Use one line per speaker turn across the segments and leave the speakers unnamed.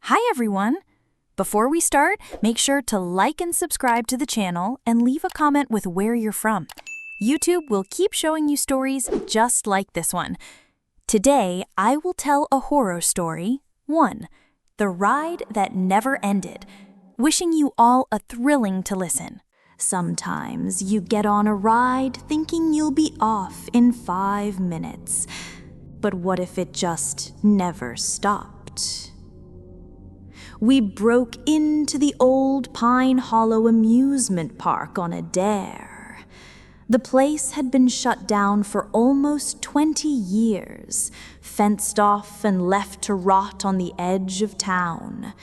Hi everyone! Before we start, make sure to like and subscribe to the channel and leave a comment with where you're from. YouTube will keep showing you stories just like this one. Today, I will tell a horror story. 1. The Ride That Never Ended. Wishing you all a thrilling to listen. Sometimes you get on a ride thinking you'll be off in 5 minutes. But what if it just never stopped? We broke into the old Pine Hollow amusement park on a dare. The place had been shut down for almost 20 years, fenced off and left to rot on the edge of town.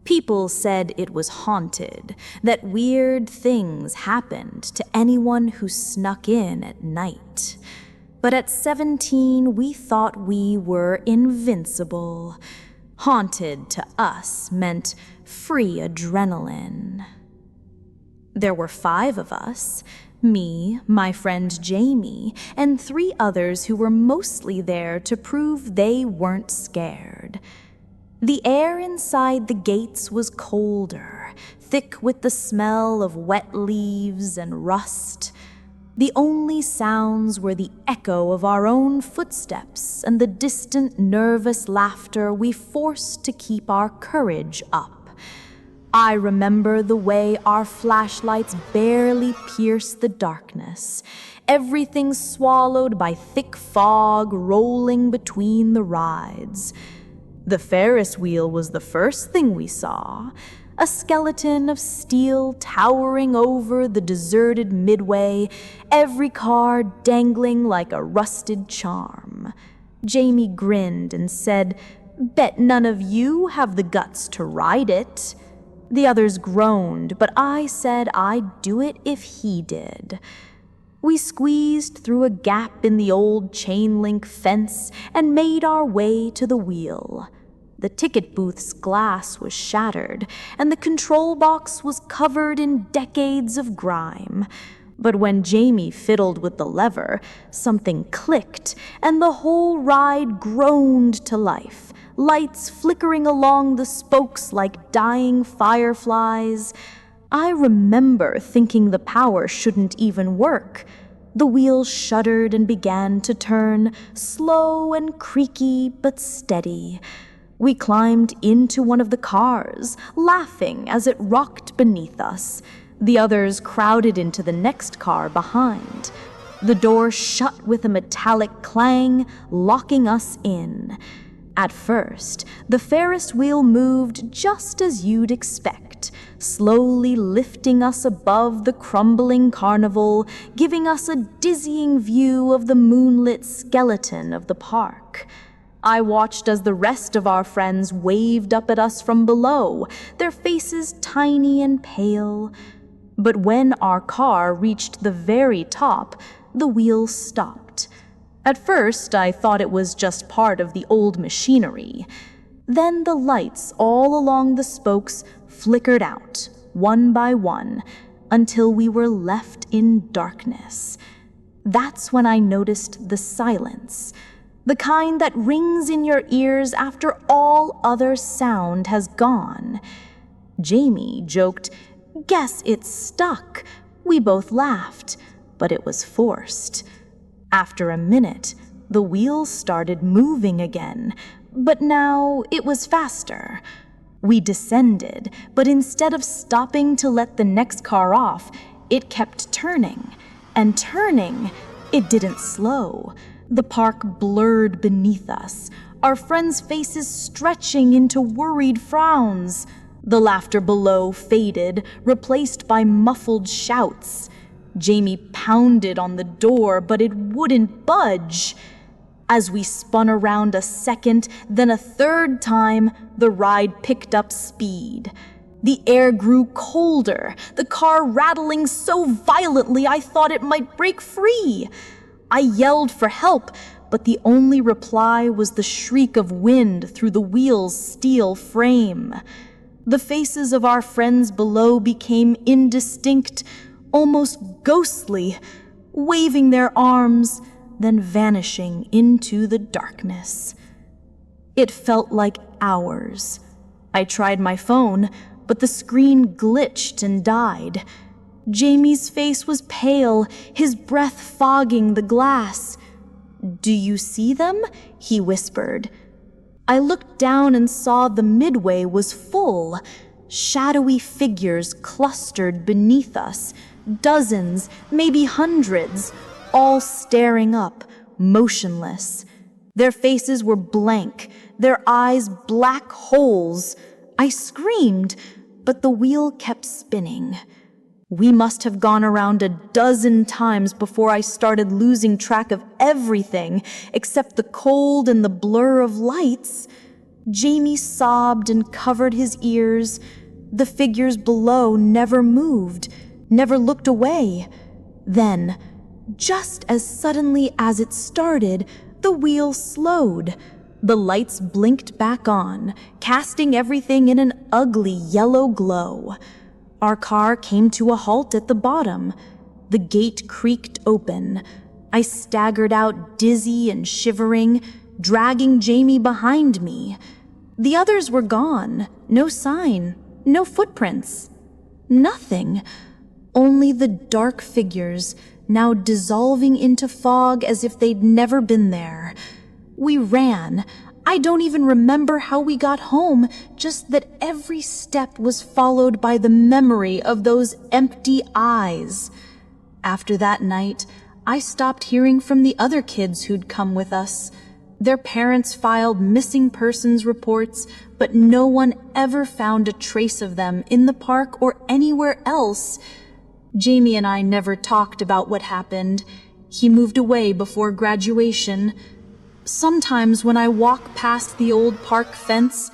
People said it was haunted, that weird things happened to anyone who snuck in at night. But at 17, we thought we were invincible. Haunted to us meant free adrenaline. There were 5 of us, me, my friend Jamie, and 3 others who were mostly there to prove they weren't scared. The air inside the gates was colder, thick with the smell of wet leaves and rust. The only sounds were the echo of our own footsteps and the distant, nervous laughter we forced to keep our courage up. I remember the way our flashlights barely pierced the darkness, everything swallowed by thick fog rolling between the rides. The Ferris wheel was the first thing we saw, a skeleton of steel towering over the deserted midway, every car dangling like a rusted charm. Jamie grinned and said, "Bet none of you have the guts to ride it." The others groaned, but I said I'd do it if he did. We squeezed through a gap in the old chain-link fence and made our way to the wheel. The ticket booth's glass was shattered, and the control box was covered in decades of grime. But when Jamie fiddled with the lever, something clicked, and the whole ride groaned to life, lights flickering along the spokes like dying fireflies. I remember thinking the power shouldn't even work. The wheels shuddered and began to turn, slow and creaky but steady. We climbed into one of the cars, laughing as it rocked beneath us. The others crowded into the next car behind. The door shut with a metallic clang, locking us in. At first, the Ferris wheel moved just as you'd expect, slowly lifting us above the crumbling carnival, giving us a dizzying view of the moonlit skeleton of the park. I watched as the rest of our friends waved up at us from below, their faces tiny and pale. But when our car reached the very top, the wheel stopped. At first, I thought it was just part of the old machinery. Then the lights all along the spokes flickered out, one by one, until we were left in darkness. That's when I noticed the silence. The kind that rings in your ears after all other sound has gone. Jamie joked, "Guess it's stuck." We both laughed, but it was forced. After a minute, the wheels started moving again, but now it was faster. We descended, but instead of stopping to let the next car off, it kept turning. And turning, it didn't slow. The park blurred beneath us, our friends' faces stretching into worried frowns. The laughter below faded, replaced by muffled shouts. Jamie pounded on the door, but it wouldn't budge. As we spun around a second, then a third time, the ride picked up speed. The air grew colder, the car rattling so violently I thought it might break free. I yelled for help, but the only reply was the shriek of wind through the wheel's steel frame. The faces of our friends below became indistinct, almost ghostly, waving their arms, then vanishing into the darkness. It felt like hours, I tried my phone, but the screen glitched and died. Jamie's face was pale, his breath fogging the glass. "Do you see them?" he whispered. I looked down and saw the midway was full. Shadowy figures clustered beneath us, dozens, maybe hundreds, all staring up, motionless. Their faces were blank, their eyes black holes. I screamed, but the wheel kept spinning. We must have gone around a dozen times before I started losing track of everything except the cold and the blur of lights. Jamie sobbed and covered his ears. The figures below never moved, never looked away. Then, just as suddenly as it started, the wheel slowed. The lights blinked back on, casting everything in an ugly yellow glow. Our car came to a halt at the bottom. The gate creaked open. I staggered out dizzy and shivering, dragging Jamie behind me. The others were gone. No sign, no footprints. Nothing. Only the dark figures, now dissolving into fog as if they'd never been there. We ran. I don't even remember how we got home, just that every step was followed by the memory of those empty eyes. After that night, I stopped hearing from the other kids who'd come with us. Their parents filed missing persons reports, but no one ever found a trace of them in the park or anywhere else. Jamie and I never talked about what happened. He moved away before graduation. Sometimes when I walk past the old park fence,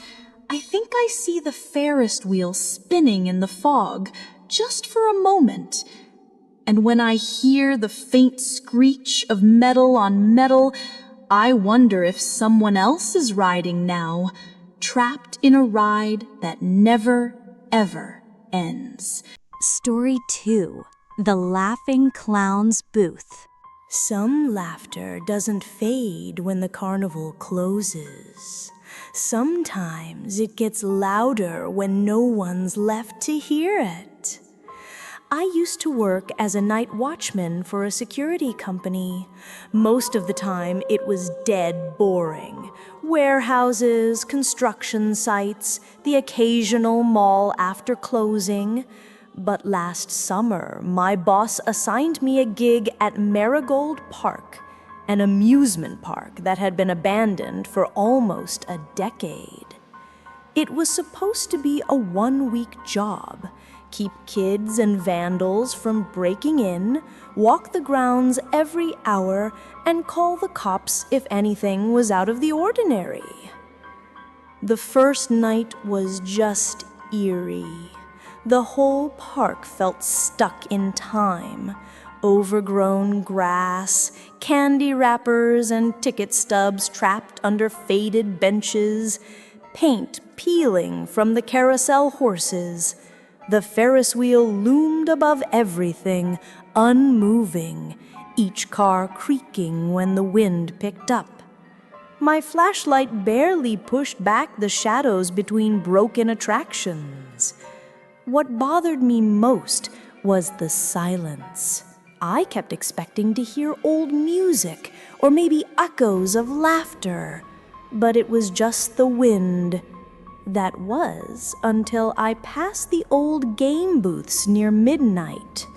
I think I see the Ferris wheel spinning in the fog, just for a moment. And when I hear the faint screech of metal on metal, I wonder if someone else is riding now, trapped in a ride that never, ever ends.
Story 2. The Laughing Clown's Booth.
Some laughter doesn't fade when the carnival closes. Sometimes it gets louder when no one's left to hear it. I used to work as a night watchman for a security company. Most of the time, it was dead boring. Warehouses, construction sites, the occasional mall after closing. But last summer, my boss assigned me a gig at Marigold Park, an amusement park that had been abandoned for almost a decade. It was supposed to be a one-week job. Keep kids and vandals from breaking in, walk the grounds every hour, and call the cops if anything was out of the ordinary. The first night was just eerie. The whole park felt stuck in time. Overgrown grass, candy wrappers and ticket stubs trapped under faded benches, paint peeling from the carousel horses. The Ferris wheel loomed above everything, unmoving, each car creaking when the wind picked up. My flashlight barely pushed back the shadows between broken attractions. What bothered me most was the silence. I kept expecting to hear old music or maybe echoes of laughter, but it was just the wind. That was until I passed the old game booths near midnight.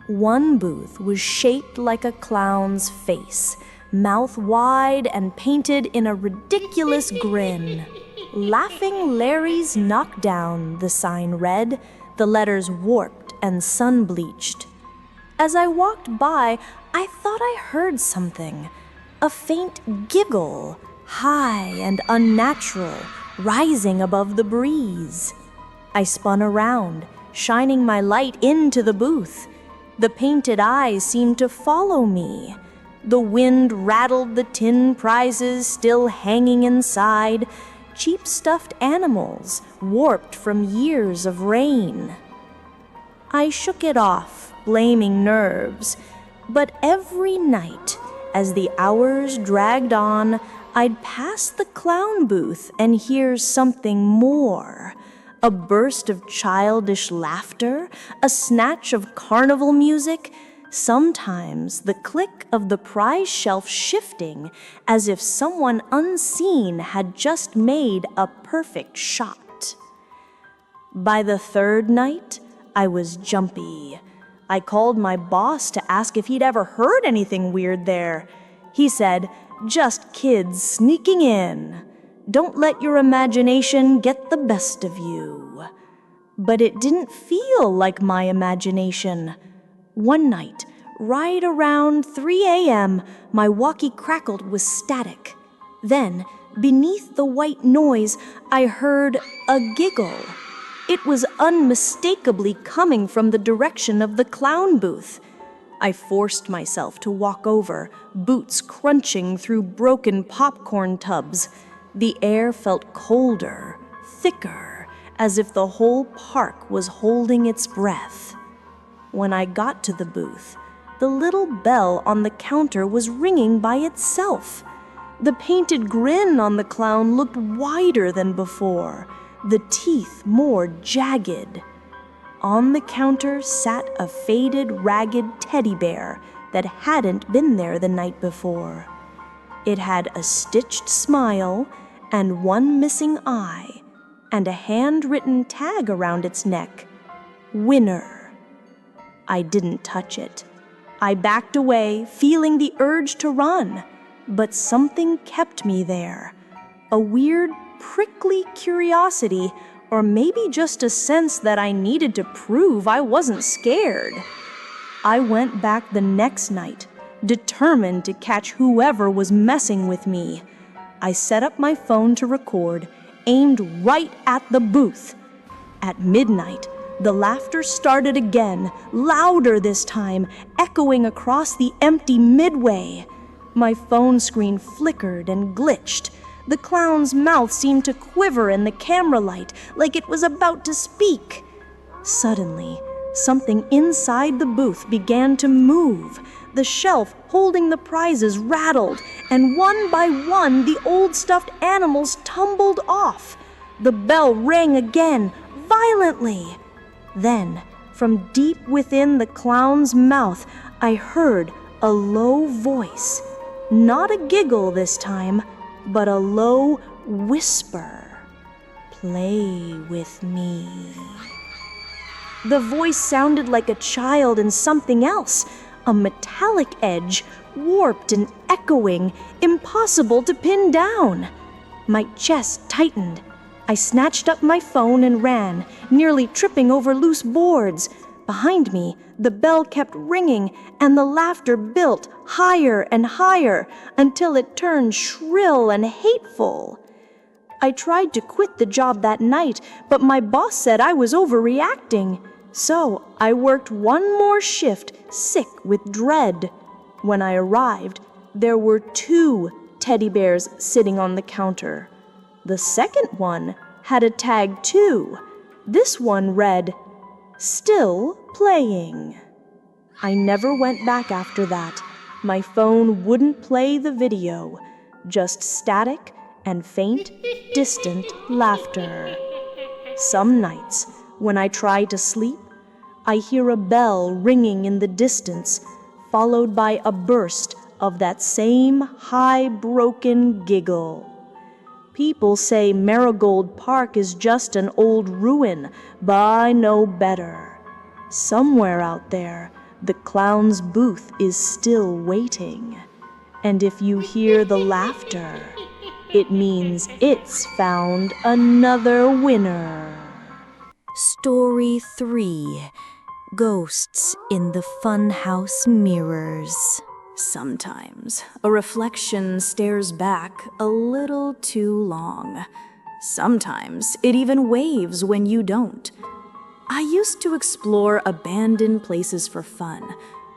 One booth was shaped like a clown's face, mouth wide and painted in a ridiculous grin. Laughing Larry's Knockdown, the sign read, the letters warped and sun-bleached. As I walked by, I thought I heard something. A faint giggle, high and unnatural, rising above the breeze. I spun around, shining my light into the booth. The painted eyes seemed to follow me. The wind rattled the tin prizes still hanging inside, cheap stuffed animals warped from years of rain. I shook it off, blaming nerves, but every night, as the hours dragged on, I'd pass the clown booth and hear something more. A burst of childish laughter, a snatch of carnival music, sometimes the click of the prize shelf shifting as if someone unseen had just made a perfect shot. By the third night, I was jumpy. I called my boss to ask if he'd ever heard anything weird there. He said, "Just kids sneaking in. Don't let your imagination get the best of you." But it didn't feel like my imagination. One night, right around 3 a.m., my walkie crackled with static. Then, beneath the white noise, I heard a giggle. It was unmistakably coming from the direction of the clown booth. I forced myself to walk over, boots crunching through broken popcorn tubs. The air felt colder, thicker, as if the whole park was holding its breath. When I got to the booth, the little bell on the counter was ringing by itself. The painted grin on the clown looked wider than before, the teeth more jagged. On the counter sat a faded, ragged teddy bear that hadn't been there the night before. It had a stitched smile and one missing eye, and a handwritten tag around its neck. Winner. I didn't touch it. I backed away, feeling the urge to run, but something kept me there. A weird, prickly curiosity, or maybe just a sense that I needed to prove I wasn't scared. I went back the next night, determined to catch whoever was messing with me. I set up my phone to record, aimed right at the booth. At midnight, the laughter started again, louder this time, echoing across the empty midway. My phone screen flickered and glitched. The clown's mouth seemed to quiver in the camera light, like it was about to speak. Suddenly, something inside the booth began to move. The shelf holding the prizes rattled, and one by one the old stuffed animals tumbled off. The bell rang again, violently. Then, from deep within the clown's mouth, I heard a low voice. Not a giggle this time, but a low whisper. "Play with me." The voice sounded like a child in something else, a metallic edge, warped and echoing, impossible to pin down. My chest tightened. I snatched up my phone and ran, nearly tripping over loose boards. Behind me, the bell kept ringing, and the laughter built higher and higher until it turned shrill and hateful. I tried to quit the job that night, but my boss said I was overreacting. So I worked one more shift, sick with dread. When I arrived, there were 2 teddy bears sitting on the counter. The second one had a tag too. This one read, "Still playing." I never went back after that. My phone wouldn't play the video, just static and faint, distant laughter. Some nights, when I try to sleep, I hear a bell ringing in the distance, followed by a burst of that same high, broken giggle. People say Marigold Park is just an old ruin, but I know better. Somewhere out there, the clown's booth is still waiting. And if you hear the laughter, it means it's found another winner.
Story 3. Ghosts in the Funhouse Mirrors. Sometimes a reflection stares back a little too long. Sometimes it even waves when you don't. I used to explore abandoned places for fun,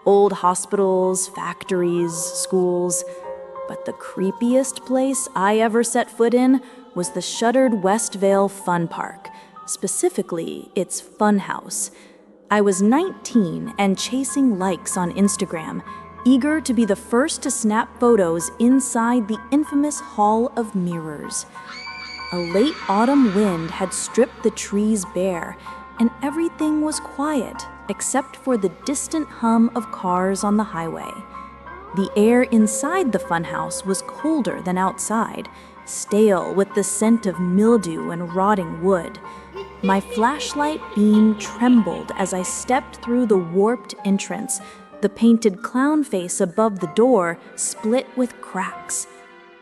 old hospitals, factories, schools. But the creepiest place I ever set foot in was the shuttered Westvale Fun Park, specifically its funhouse. I was 19 and chasing likes on Instagram, eager to be the first to snap photos inside the infamous Hall of Mirrors.
A late autumn wind had stripped the trees bare, and everything was quiet except for the distant hum of cars on the highway. The air inside the funhouse was colder than outside, stale with the scent of mildew and rotting wood. My flashlight beam trembled as I stepped through the warped entrance. The painted clown face above the door split with cracks.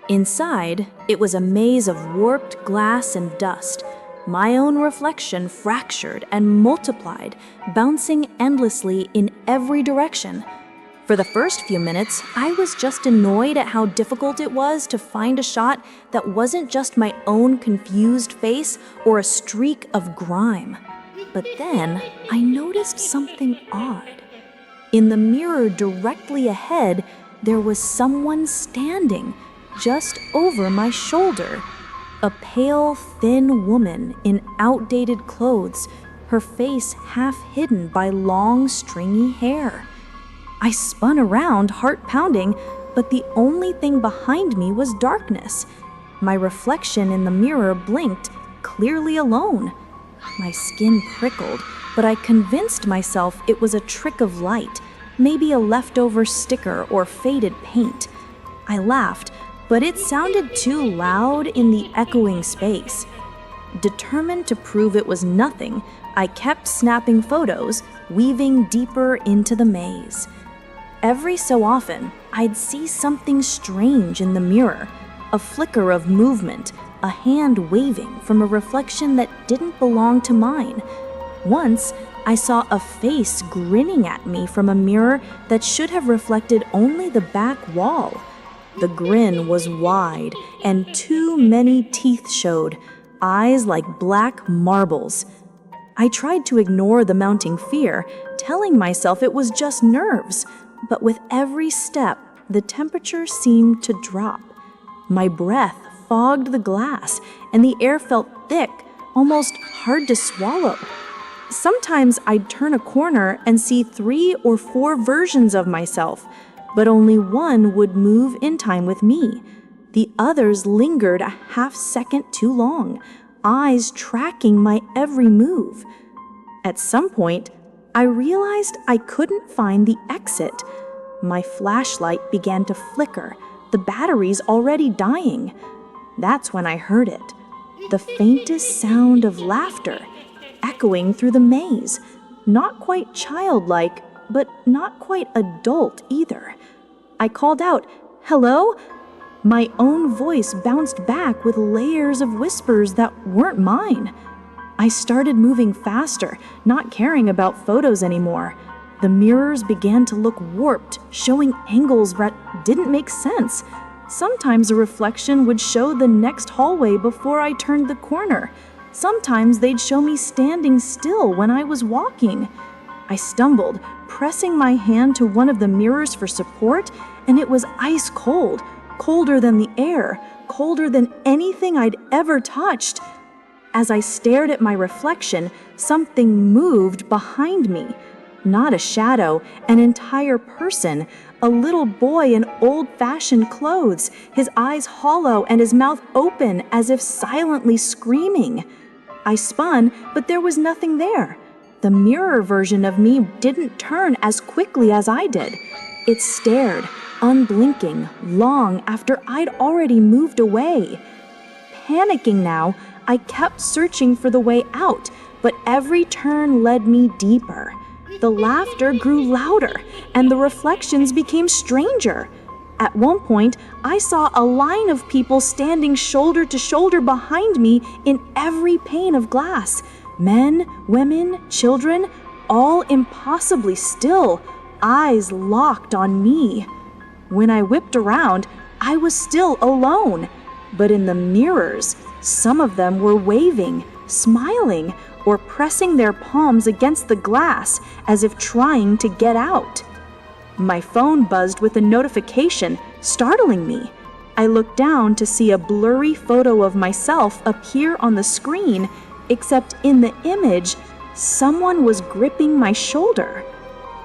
Inside, it was a maze of warped glass and dust. My own reflection fractured and multiplied, bouncing endlessly in every direction. For the first few minutes, I was just annoyed at how difficult it was to find a shot that wasn't just my own confused face or a streak of grime. But then, I noticed something odd. In the mirror directly ahead, there was someone standing just over my shoulder. A pale, thin woman in outdated clothes, her face half hidden by long, stringy hair. I spun around, heart pounding, but the only thing behind me was darkness. My reflection in the mirror blinked, clearly alone. My skin prickled, but I convinced myself it was a trick of light, maybe a leftover sticker or faded paint. I laughed, but it sounded too loud in the echoing space. Determined to prove it was nothing, I kept snapping photos, weaving deeper into the maze. Every so often, I'd see something strange in the mirror, a flicker of movement, a hand waving from a reflection that didn't belong to mine. Once, I saw a face grinning at me from a mirror that should have reflected only the back wall. The grin was wide, and too many teeth showed, eyes like black marbles. I tried to ignore the mounting fear, telling myself it was just nerves, but with every step, the temperature seemed to drop. My breath fogged the glass, and the air felt thick, almost hard to swallow. Sometimes I'd turn a corner and see 3 or 4 versions of myself, but only one would move in time with me. The others lingered a half second too long, eyes tracking my every move. At some point, I realized I couldn't find the exit. My flashlight began to flicker, the batteries already dying. That's when I heard it, the faintest sound of laughter, echoing through the maze, not quite childlike, but not quite adult either. I called out, "Hello?" My own voice bounced back with layers of whispers that weren't mine. I started moving faster, not caring about photos anymore. The mirrors began to look warped, showing angles that didn't make sense. Sometimes a reflection would show the next hallway before I turned the corner. Sometimes they'd show me standing still when I was walking. I stumbled, pressing my hand to one of the mirrors for support, and it was ice cold, colder than the air, colder than anything I'd ever touched. As I stared at my reflection, something moved behind me. Not a shadow, an entire person, a little boy in old-fashioned clothes, his eyes hollow and his mouth open as if silently screaming. I spun, but there was nothing there. The mirror version of me didn't turn as quickly as I did. It stared, unblinking, long after I'd already moved away. Panicking now, I kept searching for the way out, but every turn led me deeper. The laughter grew louder, and the reflections became stranger. At one point, I saw a line of people standing shoulder to shoulder behind me in every pane of glass. Men, women, children, all impossibly still, eyes locked on me. When I whipped around, I was still alone. But in the mirrors, some of them were waving, smiling, or pressing their palms against the glass as if trying to get out. My phone buzzed with a notification, startling me. I looked down to see a blurry photo of myself appear on the screen, except in the image, someone was gripping my shoulder.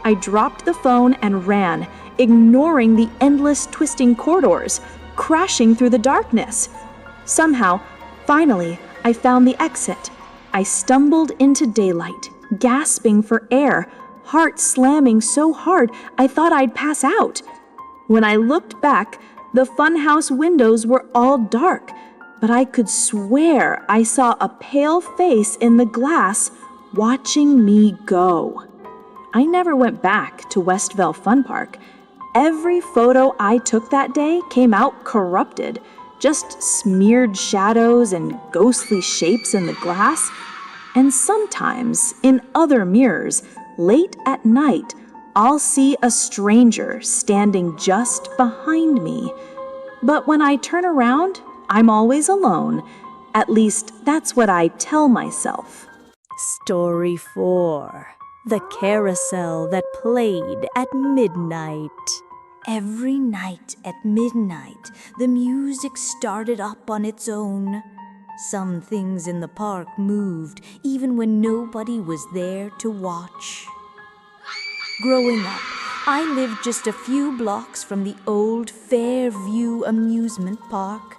I dropped the phone and ran, ignoring the endless twisting corridors, crashing through the darkness. Somehow, Finally, I found the exit. I stumbled into daylight, gasping for air, heart slamming so hard I thought I'd pass out. When I looked back, the funhouse windows were all dark, but I could swear I saw a pale face in the glass watching me go. I never went back to Westville Fun Park. Every photo I took that day came out corrupted, just smeared shadows and ghostly shapes in the glass. And sometimes, in other mirrors, late at night, I'll see a stranger standing just behind me. But when I turn around, I'm always alone. At least that's what I tell myself.
Story 4. The Carousel That Played at Midnight.
Every night at midnight, the music started up on its own. Some things in the park moved even when nobody was there to watch. Growing up, I lived just a few blocks from the old Fairview Amusement Park.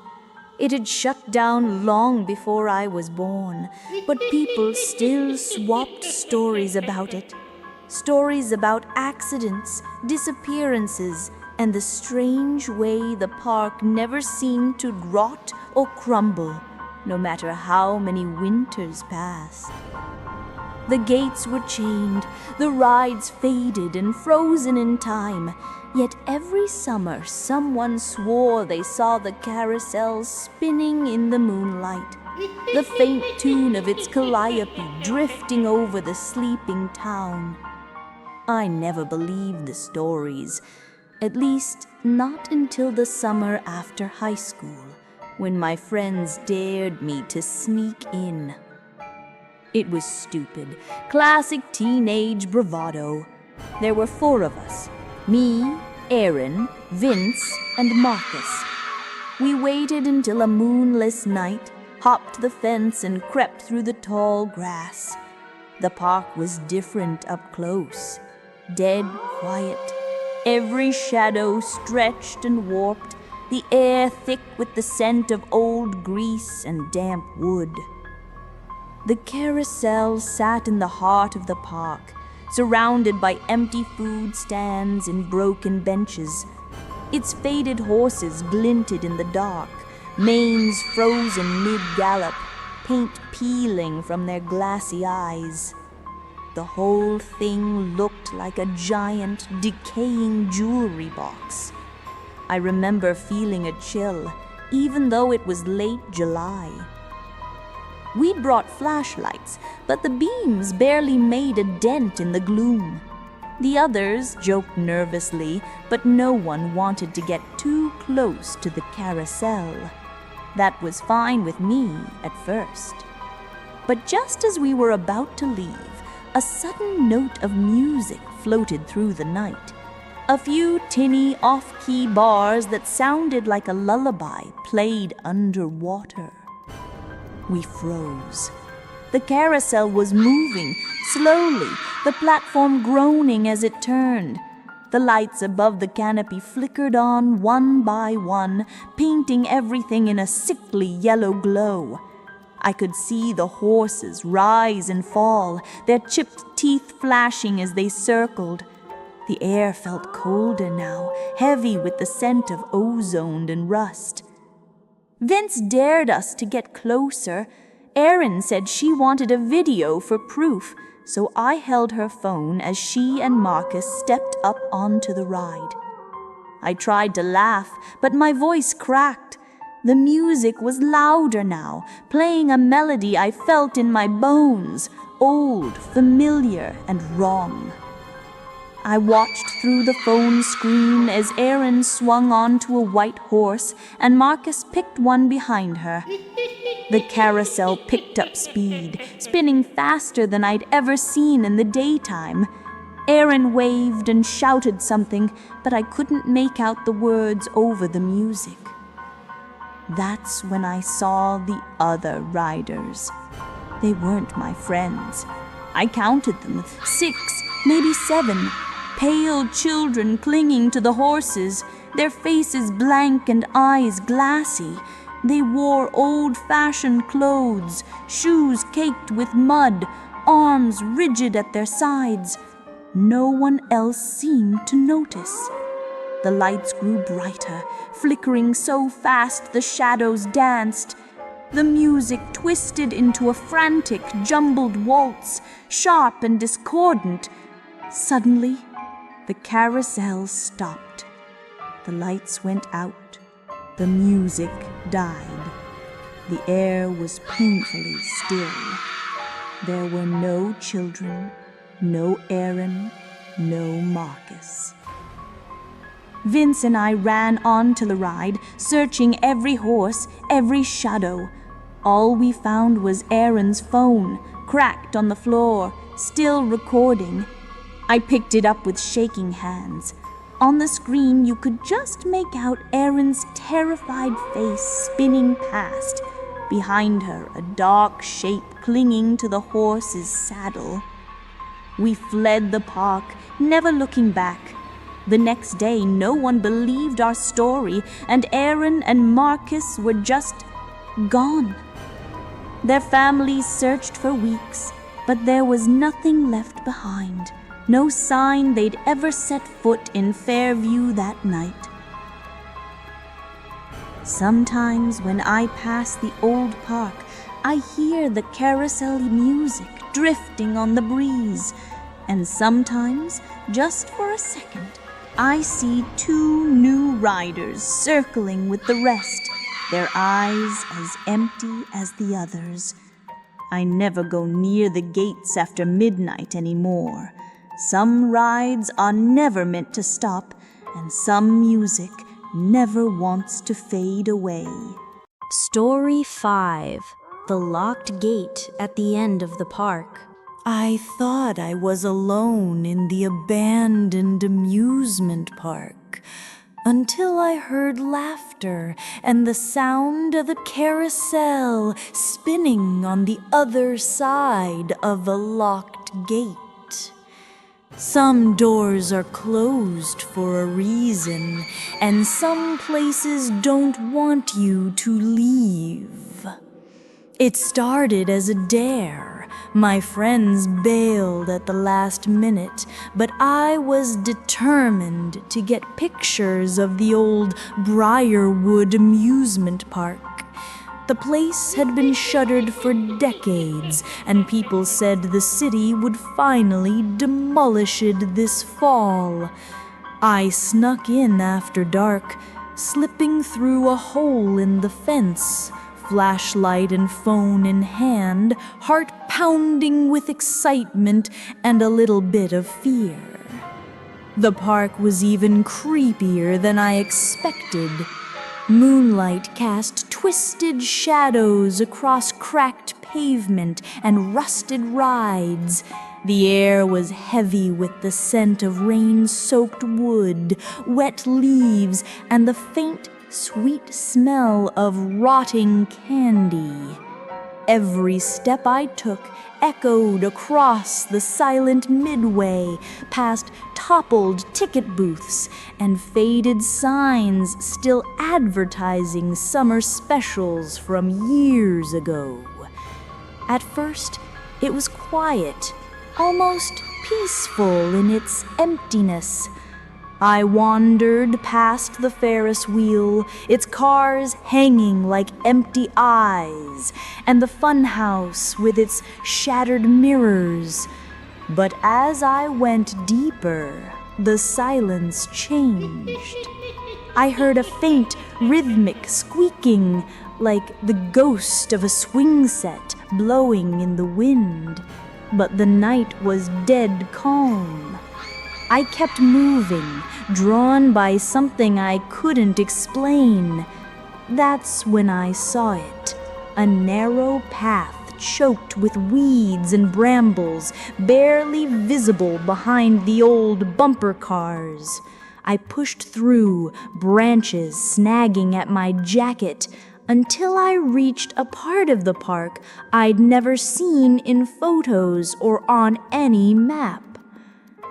It had shut down long before I was born, but people still swapped stories about it. Stories about accidents, disappearances, and the strange way the park never seemed to rot or crumble, no matter how many winters passed. The gates were chained, the rides faded and frozen in time, yet every summer someone swore they saw the carousel spinning in the moonlight, the faint tune of its calliope drifting over the sleeping town. I never believed the stories, at least not until the summer after high school, when my friends dared me to sneak in. It was stupid, classic teenage bravado. There were 4 of us, me, Aaron, Vince, and Marcus. We waited until a moonless night, hopped the fence, and crept through the tall grass. The park was different up close, dead quiet. Every shadow stretched and warped, the air thick with the scent of old grease and damp wood. The carousel sat in the heart of the park, surrounded by empty food stands and broken benches. Its faded horses glinted in the dark, manes frozen mid-gallop, paint peeling from their glassy eyes. The whole thing looked like a giant, decaying jewelry box. I remember feeling a chill, even though it was late July. We'd brought flashlights, but the beams barely made a dent in the gloom. The others joked nervously, but no one wanted to get too close to the carousel. That was fine with me at first. But just as we were about to leave, a sudden note of music floated through the night. A few tinny, off-key bars that sounded like a lullaby played underwater. We froze. The carousel was moving, slowly, the platform groaning as it turned. The lights above the canopy flickered on one by one, painting everything in a sickly yellow glow. I could see the horses rise and fall, their chipped teeth flashing as they circled. The air felt colder now, heavy with the scent of ozone and rust. Vince dared us to get closer. Erin said she wanted a video for proof, so I held her phone as she and Marcus stepped up onto the ride. I tried to laugh, but my voice cracked. The music was louder now, playing a melody I felt in my bones, old, familiar, and wrong. I watched through the phone screen as Erin swung onto a white horse and Marcus picked one behind her. The carousel picked up speed, spinning faster than I'd ever seen in the daytime. Erin waved and shouted something, but I couldn't make out the words over the music. That's when I saw the other riders. They weren't my friends. I counted them, 6, maybe 7. Pale children clinging to the horses, their faces blank and eyes glassy.
They wore old-fashioned clothes, shoes caked with mud, arms rigid at their sides. No one else seemed to notice. The lights grew brighter, flickering so fast the shadows danced. The music twisted into a frantic, jumbled waltz, sharp and discordant. Suddenly, the carousel stopped. The lights went out. The music died. The air was painfully still. There were no children, no Aaron, no Marcus. Vince and I ran onto the ride, searching every horse, every shadow. All we found was Aaron's phone, cracked on the floor, still recording. I picked it up with shaking hands. On the screen, you could just make out Erin's terrified face spinning past. Behind her, a dark shape clinging to the horse's saddle. We fled the park, never looking back. The next day, no one believed our story, and Erin and Marcus were just gone. Their families searched for weeks, but there was nothing left behind. No sign they'd ever set foot in Fairview that night. Sometimes when I pass the old park, I hear the carousel music drifting on the breeze. And sometimes, just for a second, I see 2 new riders circling with the rest, their eyes as empty as the others. I never go near the gates after midnight anymore. Some rides are never meant to stop, and some music never wants to fade away.
Story 5. The Locked Gate at the End of the Park.
I thought I was alone in the abandoned amusement park until I heard laughter and the sound of the carousel spinning on the other side of the locked gate. Some doors are closed for a reason, and some places don't want you to leave. It started as a dare. My friends bailed at the last minute, but I was determined to get pictures of the old Briarwood amusement park. The place had been shuttered for decades, and people said the city would finally demolish it this fall. I snuck in after dark, slipping through a hole in the fence, flashlight and phone in hand, heart pounding with excitement and a little bit of fear. The park was even creepier than I expected. Moonlight cast twisted shadows across cracked pavement and rusted rides. The air was heavy with the scent of rain-soaked wood, wet leaves, and the faint, sweet smell of rotting candy. Every step I took echoed across the silent midway, past toppled ticket booths and faded signs still advertising summer specials from years ago. At first, it was quiet, almost peaceful in its emptiness. I wandered past the Ferris wheel, its cars hanging like empty eyes, and the funhouse with its shattered mirrors. But as I went deeper, the silence changed. I heard a faint, rhythmic squeaking, like the ghost of a swing set blowing in the wind. But the night was dead calm. I kept moving, drawn by something I couldn't explain. That's when I saw it, a narrow path choked with weeds and brambles, barely visible behind the old bumper cars. I pushed through, branches snagging at my jacket, until I reached a part of the park I'd never seen in photos or on any map.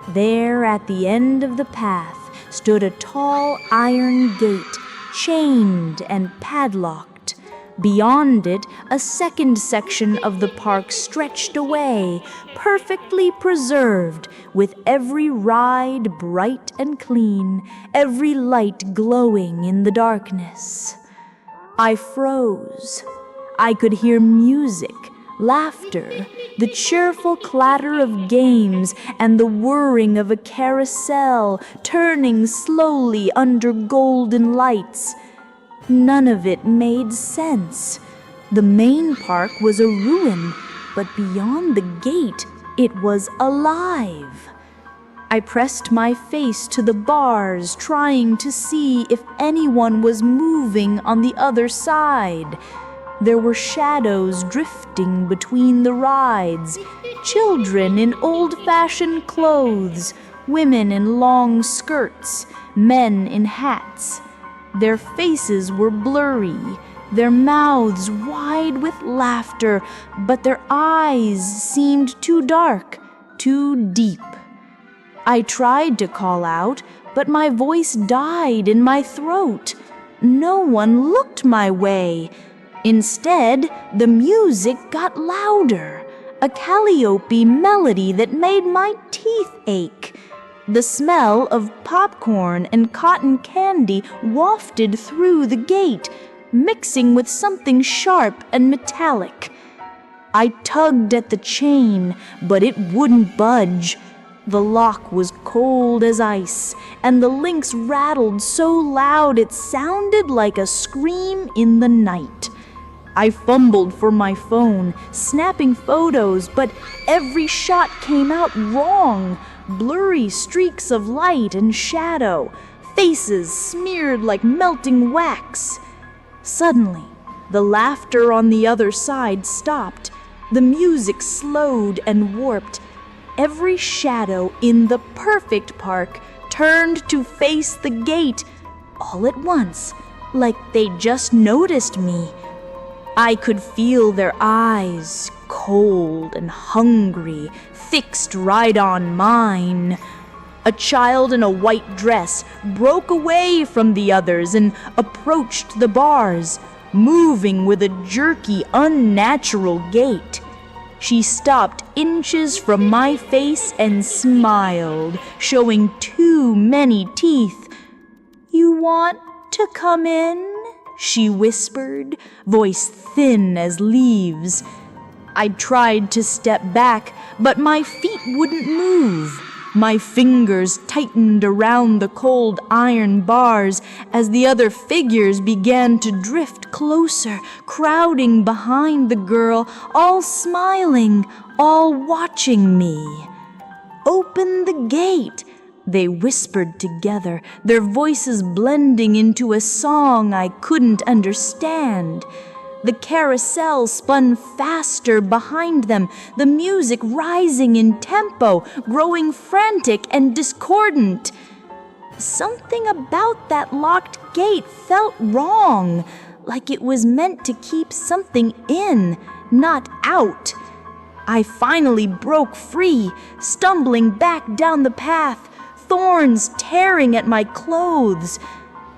There, at the end of the path, stood a tall iron gate, chained and padlocked.
Beyond it, a second section of the park stretched away, perfectly preserved, with every ride bright and clean, every light glowing in the darkness. I froze. I could hear music, laughter, the cheerful clatter of games, and the whirring of a carousel turning slowly under golden lights. None of it made sense. The main park was a ruin, but beyond the gate, it was alive. I pressed my face to the bars, trying to see if anyone was moving on the other side. There were shadows drifting between the rides, children in old-fashioned clothes, women in long skirts, men in hats. Their faces were blurry, their mouths wide with laughter, but their eyes seemed too dark, too deep. I tried to call out, but my voice died in my throat. No one looked my way. Instead, the music got louder, a calliope melody that made my teeth ache. The smell of popcorn and cotton candy wafted through the gate, mixing with something sharp and metallic. I tugged at the chain, but it wouldn't budge. The lock was cold as ice, and the links rattled so loud it sounded like a scream in the night. I fumbled for my phone, snapping photos, but every shot came out wrong. Blurry streaks of light and shadow, faces smeared like melting wax. Suddenly, the laughter on the other side stopped. The music slowed and warped. Every shadow in the perfect park turned to face the gate, all at once, like they just noticed me. I could feel their eyes, cold and hungry, fixed right on mine. A child in a white dress broke away from the others and approached the bars, moving with a jerky, unnatural gait. She stopped inches from my face and smiled, showing too many teeth. "You want to come in?" she whispered, voice thin as leaves. I tried to step back, but my feet wouldn't move. My fingers tightened around the cold iron bars as the other figures began to drift closer, crowding behind the girl, all smiling, all watching me. "Open the gate," they whispered together, their voices blending into a song I couldn't understand. The carousel spun faster behind them, the music rising in tempo, growing frantic and discordant. Something about that locked gate felt wrong, like it was meant to keep something in, not out. I finally broke free, stumbling back down the path, thorns tearing at my clothes.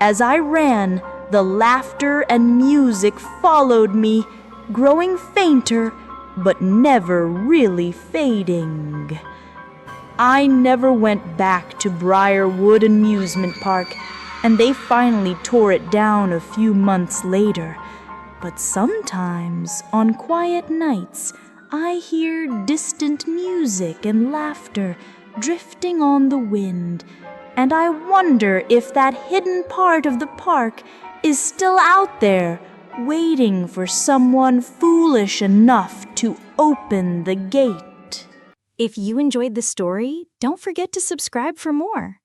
As I ran, the laughter and music followed me, growing fainter, but never really fading. I never went back to Briarwood Amusement Park, and they finally tore it down a few months later. But sometimes, on quiet nights, I hear distant music and laughter drifting on the wind, and I wonder if that hidden part of the park is still out there, waiting for someone foolish enough to open the gate.
If you enjoyed the story, don't forget to subscribe for more.